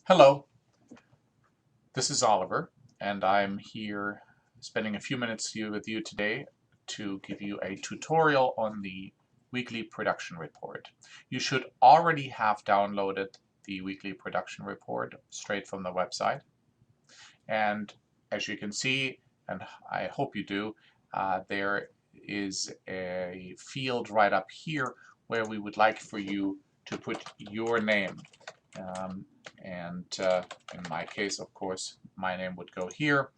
Hello, this is Oliver, and I'm here spending a few minutes with you today to give you a tutorial on the weekly production report. You should already have downloaded the weekly production report straight from the website. And as you can see, and I hope you do, there is a field right up here where we would like for you to put your name. In my case, of course, my name would go here,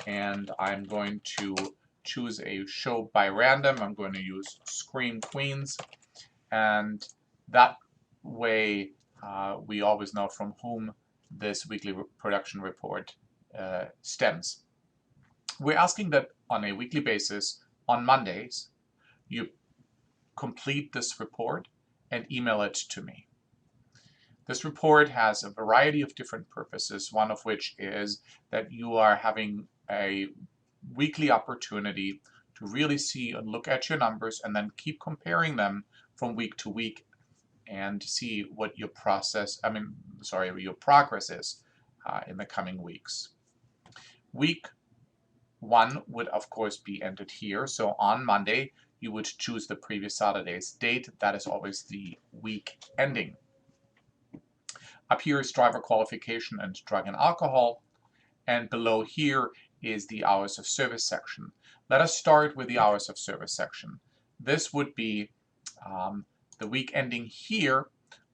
and I'm going to choose a show by random. I'm going to use Scream Queens, and that way we always know from whom this weekly production report stems. We're asking that on a weekly basis, on Mondays, you complete this report and email it to me. This report has a variety of different purposes, one of which is that you are having a weekly opportunity to really see and look at your numbers and then keep comparing them from week to week and see what your your progress is in the coming weeks. Week 1 would of course be entered here. So on Monday, you would choose the previous Saturday's date. That is always the week ending. Up here is driver qualification and drug and alcohol, and below here is the hours of service section. Let us start with the hours of service section. This would be the week ending here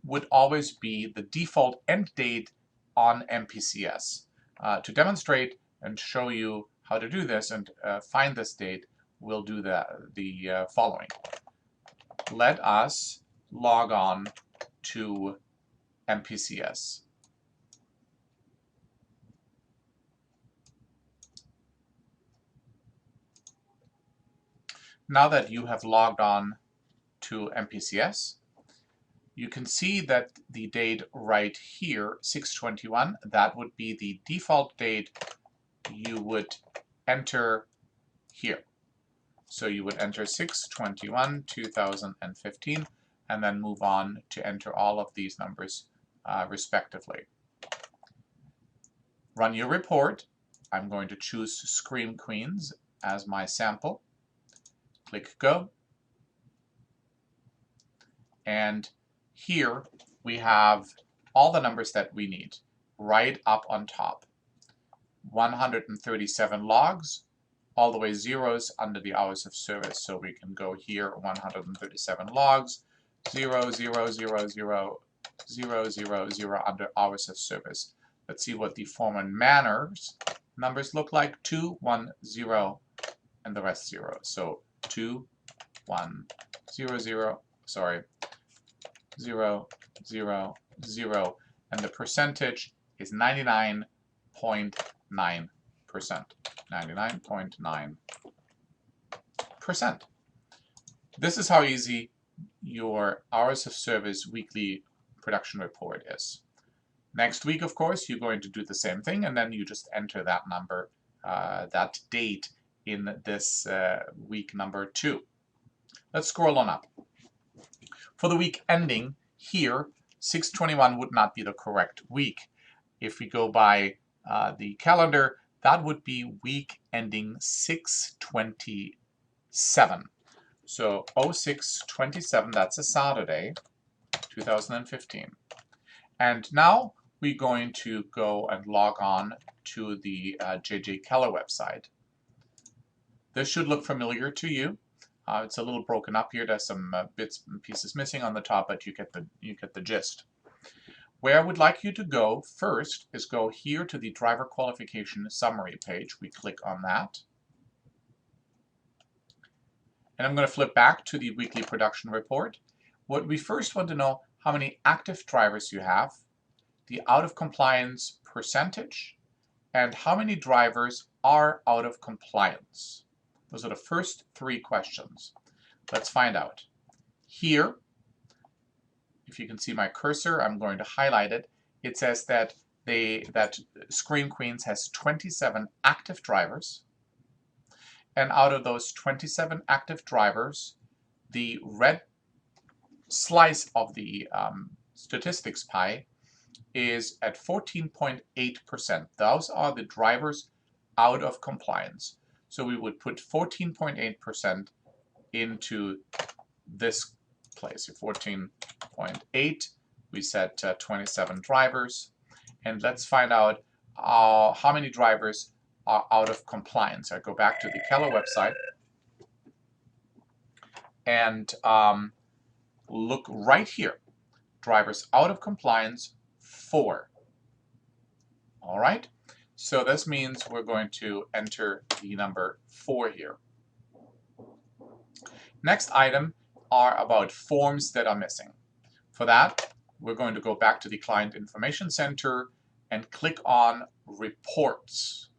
would always be the default end date on MPCS. To demonstrate and show you how to do this and find this date, we'll do the following. Let us log on to MPCS. Now that you have logged on to MPCS, you can see that the date right here, 6/21, that would be the default date you would enter here. So you would enter 6/21/2015 and then move on to enter all of these numbers respectively. Run your report. I'm going to choose Scream Queens as my sample. Click Go. And here we have all the numbers that we need right up on top. 137 logs, all the way zeros under the hours of service. So we can go here, 137 logs, 0, 0, 0, 0, 0, 0, 0 under hours of service. Let's see what the form and manners numbers look like. 2, 1, 0, and the rest 0. So 2, 1, 0, 0, sorry, 0, 0, 0, and the percentage is 99.9%. 99.9%. This is how easy your hours of service weekly production report is. Next week, of course, you're going to do the same thing, and then you just enter that number, that date in this week number 2. Let's scroll on up. For the week ending here, 6/21 would not be the correct week. If we go by the calendar, that would be week ending 6/27. So 06/27, that's a Saturday, 2015. And now we're going to go and log on to the J.J. Keller website. This should look familiar to you. It's a little broken up here. There's some bits and pieces missing on the top, but you get the gist. Where I would like you to go first is go here to the driver qualification summary page. We click on that. And I'm going to flip back to the weekly production report. What we first want to know, how many active drivers you have, the out of compliance percentage, and how many drivers are out of compliance. Those are the first 3 questions. Let's find out. Here, if you can see my cursor, I'm going to highlight it. It says that Scream Queens has 27 active drivers. And out of those 27 active drivers, the red slice of the statistics pie is at 14.8%. Those are the drivers out of compliance. So we would put 14.8% into this place. 14.8, we set 27 drivers. And let's find out how many drivers are out of compliance. I go back to the Keller website and look right here. Drivers out of compliance, 4. All right, so this means we're going to enter the number 4 here. Next item are about forms that are missing. For that, we're going to go back to the Client Information Center and click on Reports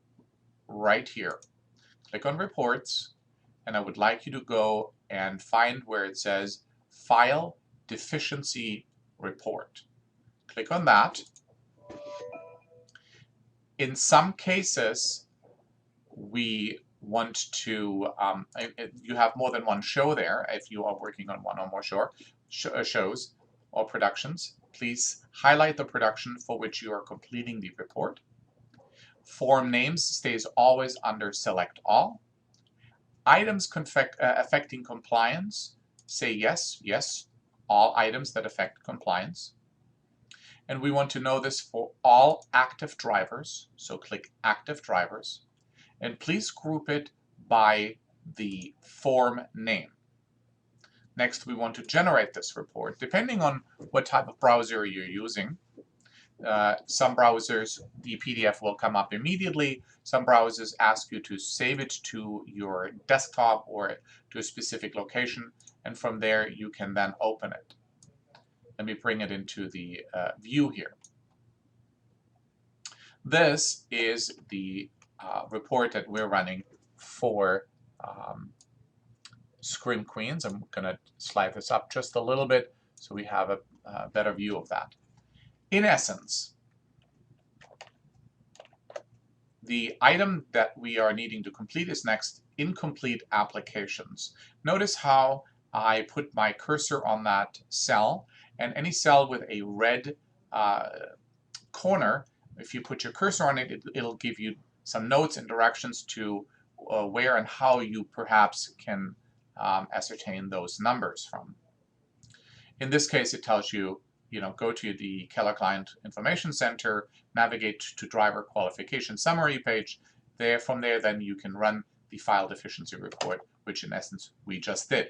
right here. Click on Reports, and I would like you to go and find where it says File Deficiency Report. Click on that. In some cases, we want to, you have more than one show there. If you are working on one or more shows or productions, please highlight the production for which you are completing the report. Form names stays always under Select All. Items affecting compliance, say yes, yes, all items that affect compliance. And we want to know this for all active drivers, so click Active Drivers. And please group it by the form name. Next, we want to generate this report. Depending on what type of browser you're using, some browsers, the PDF will come up immediately. Some browsers ask you to save it to your desktop or to a specific location, and from there you can then open it. Let me bring it into the view here. This is the report that we're running for Scream Queens. I'm going to slide this up just a little bit so we have a better view of that. In essence, the item that we are needing to complete is next, incomplete applications. Notice how I put my cursor on that cell, and any cell with a red corner, if you put your cursor on it, it'll give you some notes and directions to where and how you perhaps can ascertain those numbers from. In this case, it tells you, go to the Keller Client Information Center, navigate to Driver Qualification Summary page. From there, then you can run the File Deficiency Report, which in essence we just did.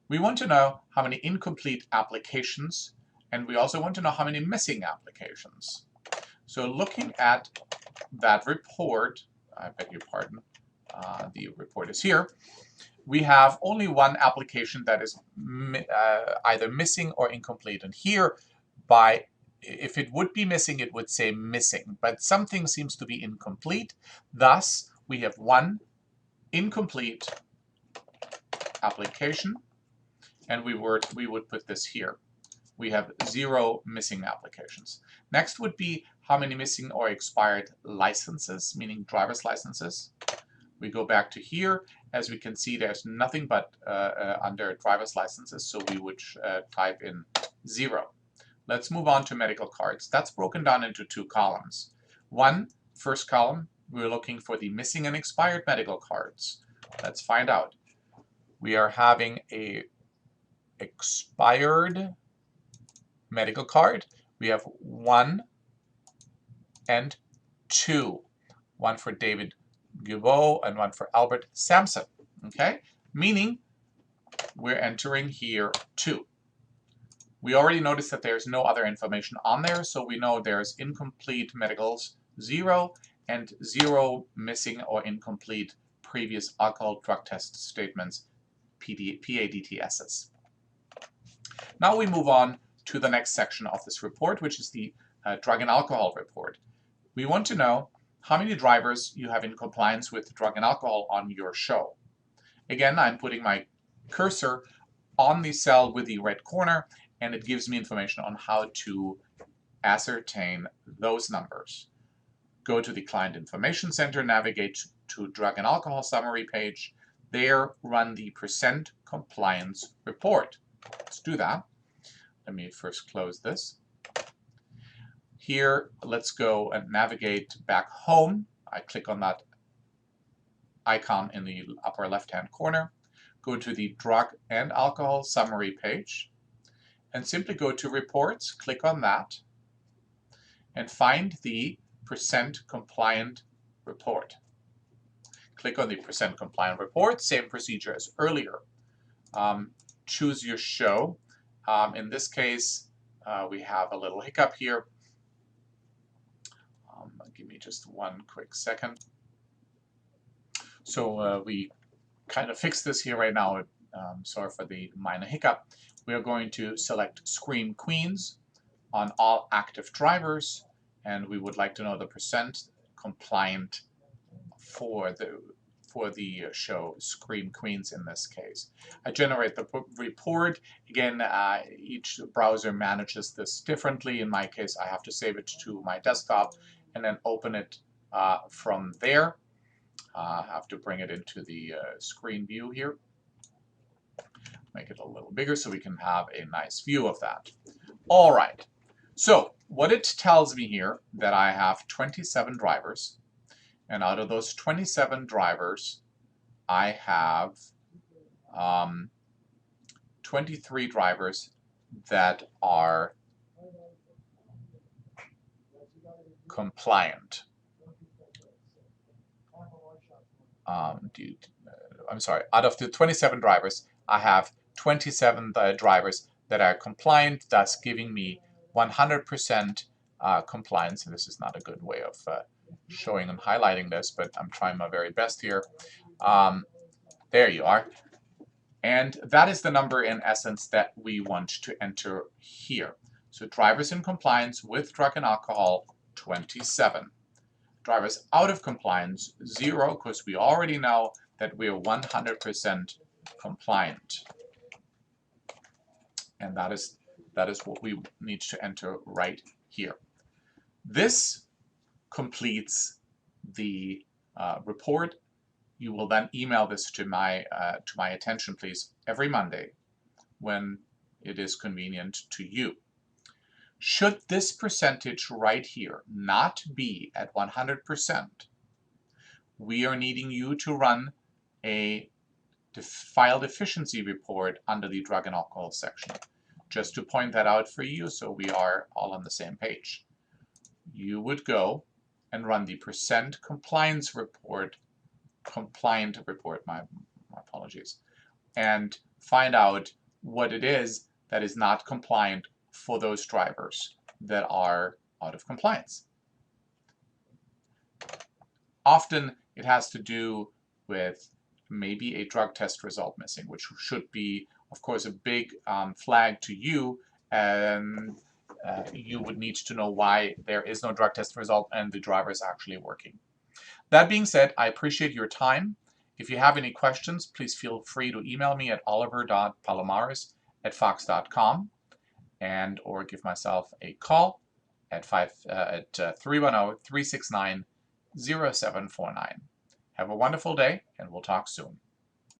We want to know how many incomplete applications, and we also want to know how many missing applications. So looking at that report, I beg your pardon, the report is here. We have only one application that is either missing or incomplete. And here, if it would be missing, it would say missing. But something seems to be incomplete. Thus, we have one incomplete application, and we would put this here. We have 0 missing applications. Next would be how many missing or expired licenses, meaning driver's licenses. We go back to here. As we can see, there's nothing but under driver's licenses, so we would type in 0. Let's move on to medical cards. That's broken down into 2 columns. First column, we're looking for the missing and expired medical cards. Let's find out. We are having a expired medical card. We have 1 and 2. One for David Gubeau and one for Albert Sampson. Okay? Meaning we're entering here 2. We already noticed that there's no other information on there, so we know there's incomplete medicals 0 and 0 missing or incomplete previous alcohol drug test statements, PADTSs. Now we move on to the next section of this report, which is the drug and alcohol report. We want to know how many drivers you have in compliance with drug and alcohol on your show. Again, I'm putting my cursor on the cell with the red corner, and it gives me information on how to ascertain those numbers. Go to the Client Information Center, navigate to Drug and Alcohol Summary page. There, run the % compliance report. Let's do that. Let me first close this. Here, let's go and navigate back home. I click on that icon in the upper left-hand corner, go to the drug and alcohol summary page, and simply go to reports, click on that, and find the percent compliant report. Click on the percent compliant report, same procedure as earlier. Choose your show. In this case, we have a little hiccup here. Give me just one quick second. So we kind of fixed this here right now. Sorry for the minor hiccup. We are going to select Scream Queens on all active drivers, and we would like to know the percent compliant for the show Scream Queens in this case. I generate the report. Again, each browser manages this differently. In my case, I have to save it to my desktop and then open it from there. I have to bring it into the screen view here. Make it a little bigger so we can have a nice view of that. All right. So what it tells me here that I have 27 drivers. And out of those 27 drivers, I have 23 drivers that are compliant. I'm sorry, out of the 27 drivers, I have 27 drivers that are compliant, thus giving me 100% compliance. And this is not a good way of showing and highlighting this, but I'm trying my very best here. There you are. And that is the number in essence that we want to enter here. So drivers in compliance with drug and alcohol, 27. Drivers out of compliance, 0, because we already know that we are 100% compliant. And that is what we need to enter right here. This completes the report. You will then email this to my attention, please, every Monday when it is convenient to you. Should this percentage right here not be at 100%, we are needing you to run a file deficiency report under the drug and alcohol section. Just to point that out for you so we are all on the same page. You would go and run the percent compliant report, my apologies, and find out what it is that is not compliant for those drivers that are out of compliance. Often it has to do with maybe a drug test result missing, which should be, of course, a big flag to you, and you would need to know why there is no drug test result and the driver is actually working. That being said, I appreciate your time. If you have any questions, please feel free to email me at oliver.palomares@fox.com or give myself a call at 310-369-0749. Have a wonderful day, and we'll talk soon.